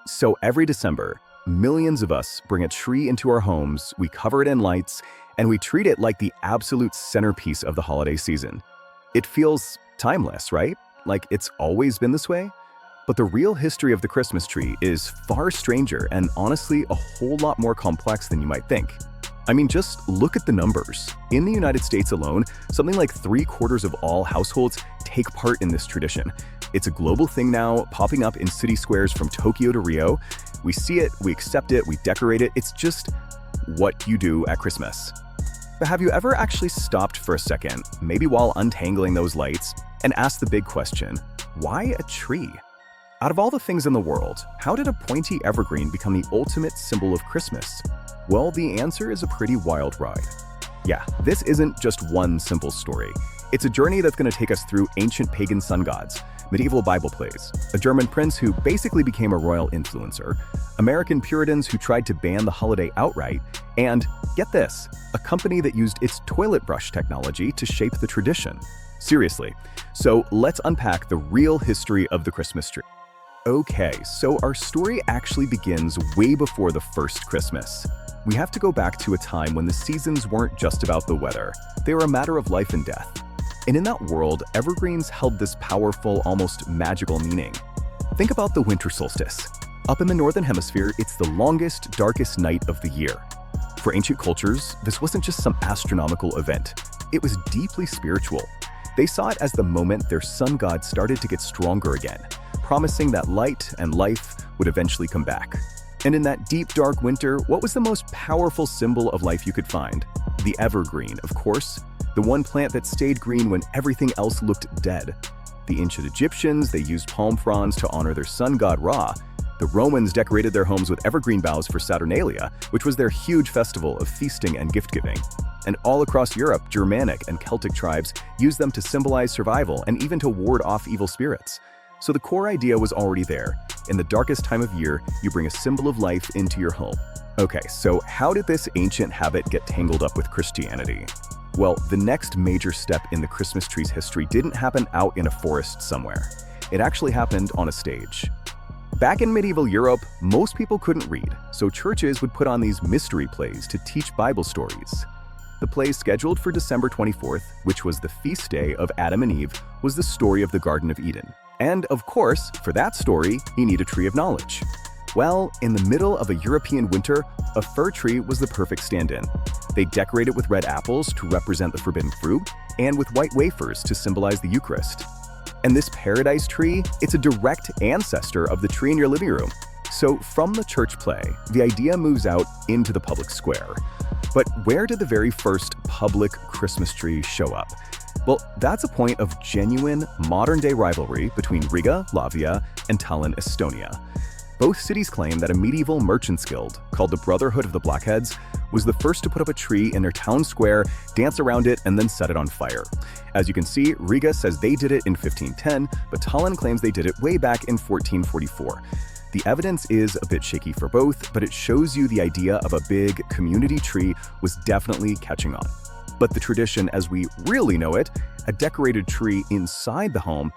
So every December, millions of us bring a tree into our homes, we cover it in lights, and we treat it like the absolute centerpiece of the holiday season. It feels timeless, right? Like it's always been this way? But the real history of the Christmas tree is far stranger and honestly a whole lot more complex than you might think. I mean, just look at the numbers. In the United States alone, something like 3/4 of all households take part in this tradition. It's a global thing now, popping up in city squares from Tokyo to Rio. We see it, we accept it, we decorate it. It's just what you do at Christmas. But have you ever actually stopped for a second, maybe while untangling those lights, and asked the big question, why a tree? Out of all the things in the world, how did a pointy evergreen become the ultimate symbol of Christmas? Well, the answer is a pretty wild ride. Yeah, this isn't just one simple story. It's a journey that's going to take us through ancient pagan sun gods, medieval Bible plays, a German prince who basically became a royal influencer, American Puritans who tried to ban the holiday outright, and, get this, a company that used its toilet brush technology to shape the tradition. Seriously. So let's unpack the real history of the Christmas tree. Okay, so our story actually begins way before the first Christmas. We have to go back to a time when the seasons weren't just about the weather. They were a matter of life and death. And in that world, evergreens held this powerful, almost magical meaning. Think about the winter solstice. Up in the northern hemisphere, it's the longest, darkest night of the year. For ancient cultures, this wasn't just some astronomical event. It was deeply spiritual. They saw it as the moment their sun god started to get stronger again, promising that light and life would eventually come back. And in that deep, dark winter, what was the most powerful symbol of life you could find? The evergreen, of course. The one plant that stayed green when everything else looked dead. The ancient Egyptians, they used palm fronds to honor their sun god Ra. The Romans decorated their homes with evergreen boughs for Saturnalia, which was their huge festival of feasting and gift-giving. And all across Europe, Germanic and Celtic tribes used them to symbolize survival and even to ward off evil spirits. So the core idea was already there. In the darkest time of year, you bring a symbol of life into your home. Okay, so how did this ancient habit get tangled up with Christianity? Well, the next major step in the Christmas tree's history didn't happen out in a forest somewhere. It actually happened on a stage. Back in medieval Europe, most people couldn't read, so churches would put on these mystery plays to teach Bible stories. The play scheduled for December 24th, which was the feast day of Adam and Eve, was the story of the Garden of Eden. And of course, for that story, you need a tree of knowledge. Well, in the middle of a European winter, a fir tree was the perfect stand-in. They decorate it with red apples to represent the forbidden fruit, and with white wafers to symbolize the Eucharist. And this paradise tree, it's a direct ancestor of the tree in your living room. So from the church play, the idea moves out into the public square. But where did the very first public Christmas tree show up? Well, that's a point of genuine, modern-day rivalry between Riga, Latvia, and Tallinn, Estonia. Both cities claim that a medieval merchants guild, called the Brotherhood of the Blackheads, was the first to put up a tree in their town square, dance around it, and then set it on fire. As you can see, Riga says they did it in 1510, but Tallinn claims they did it way back in 1444. The evidence is a bit shaky for both, but it shows you the idea of a big community tree was definitely catching on. But the tradition as we really know it, a decorated tree inside the home,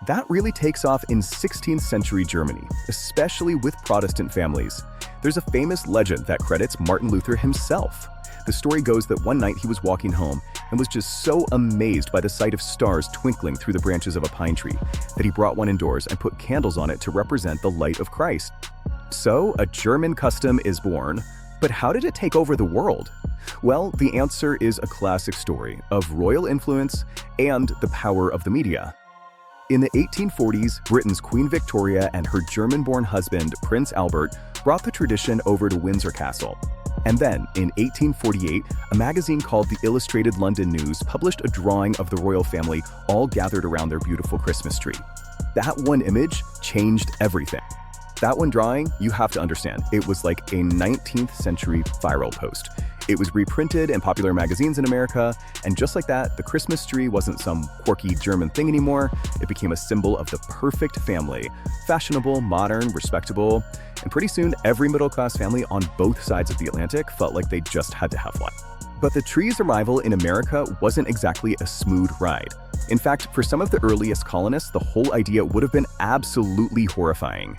that really takes off in 16th century Germany, especially with Protestant families. There's a famous legend that credits Martin Luther himself. The story goes that one night he was walking home and was just so amazed by the sight of stars twinkling through the branches of a pine tree that he brought one indoors and put candles on it to represent the light of Christ. So, a German custom is born, but how did it take over the world? Well, the answer is a classic story of royal influence and the power of the media. In the 1840s, Britain's Queen Victoria and her German-born husband, Prince Albert, brought the tradition over to Windsor Castle. And then, in 1848, a magazine called the Illustrated London News published a drawing of the royal family all gathered around their beautiful Christmas tree. That one image changed everything. That one drawing, you have to understand, it was like a 19th century viral post. It was reprinted in popular magazines in America, and just like that, the Christmas tree wasn't some quirky German thing anymore. It became a symbol of the perfect family, fashionable, modern, respectable, and pretty soon every middle-class family on both sides of the Atlantic felt like they just had to have one. But the tree's arrival in America wasn't exactly a smooth ride. In fact, for some of the earliest colonists, the whole idea would have been absolutely horrifying.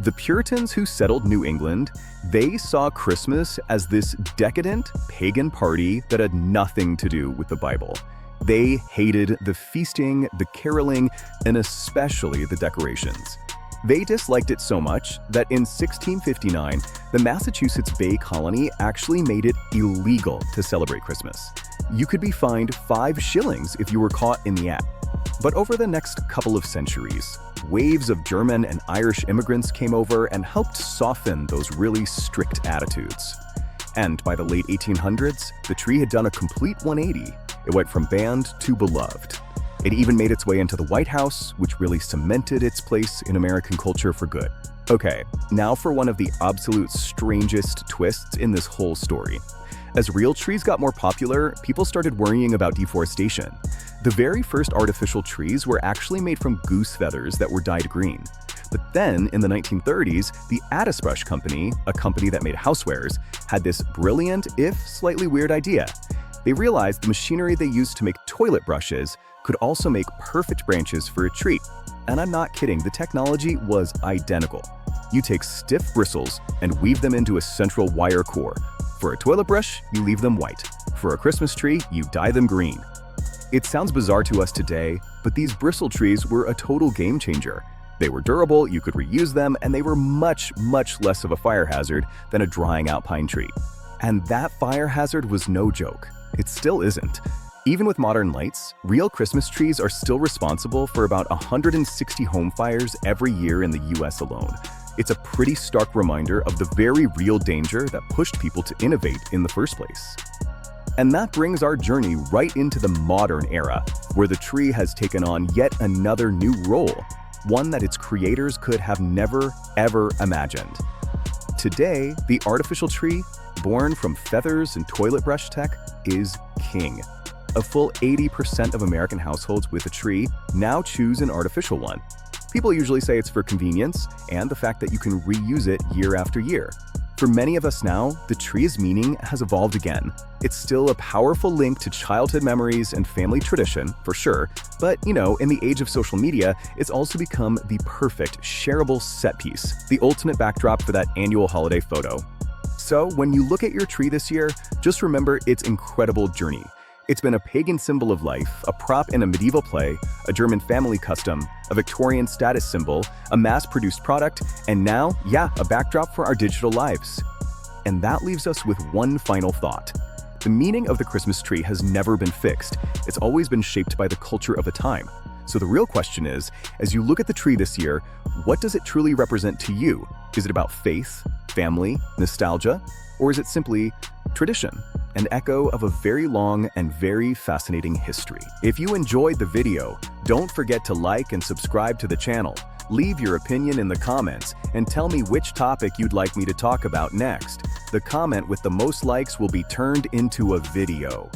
The Puritans who settled New England, they saw Christmas as this decadent, pagan party that had nothing to do with the Bible. They hated the feasting, the caroling, and especially the decorations. They disliked it so much that in 1659, the Massachusetts Bay Colony actually made it illegal to celebrate Christmas. You could be fined 5 shillings if you were caught in the act. But over the next couple of centuries, waves of German and Irish immigrants came over and helped soften those really strict attitudes. And by the late 1800s, the tree had done a complete 180. It went from banned to beloved. It even made its way into the White House, which really cemented its place in American culture for good. Okay, now for one of the absolute strangest twists in this whole story. As real trees got more popular, people started worrying about deforestation. The very first artificial trees were actually made from goose feathers that were dyed green. But then, in the 1930s, the Adisbrush Company, a company that made housewares, had this brilliant, if slightly weird idea. They realized the machinery they used to make toilet brushes could also make perfect branches for a tree. And I'm not kidding, the technology was identical. You take stiff bristles and weave them into a central wire core. For a toilet brush, you leave them white. For a Christmas tree, you dye them green. It sounds bizarre to us today, but these bristle trees were a total game changer. They were durable, you could reuse them, and they were much, much less of a fire hazard than a drying out pine tree. And that fire hazard was no joke. It still isn't. Even with modern lights, real Christmas trees are still responsible for about 160 home fires every year in the US alone. It's a pretty stark reminder of the very real danger that pushed people to innovate in the first place. And that brings our journey right into the modern era, where the tree has taken on yet another new role, one that its creators could have never, ever imagined. Today, the artificial tree, born from feathers and toilet brush tech, is king. A full 80% of American households with a tree now choose an artificial one. People usually say it's for convenience and the fact that you can reuse it year after year. For many of us now, the tree's meaning has evolved again. It's still a powerful link to childhood memories and family tradition, for sure, but in the age of social media, it's also become the perfect, shareable set piece, the ultimate backdrop for that annual holiday photo. So when you look at your tree this year, just remember its incredible journey. It's been a pagan symbol of life, a prop in a medieval play, a German family custom, a Victorian status symbol, a mass-produced product, and now, a backdrop for our digital lives. And that leaves us with one final thought. The meaning of the Christmas tree has never been fixed. It's always been shaped by the culture of the time. So the real question is, as you look at the tree this year, what does it truly represent to you? Is it about faith, family, nostalgia, or is it simply tradition? An echo of a very long and very fascinating history. If you enjoyed the video, don't forget to like and subscribe to the channel. Leave your opinion in the comments and tell me which topic you'd like me to talk about next. The comment with the most likes will be turned into a video.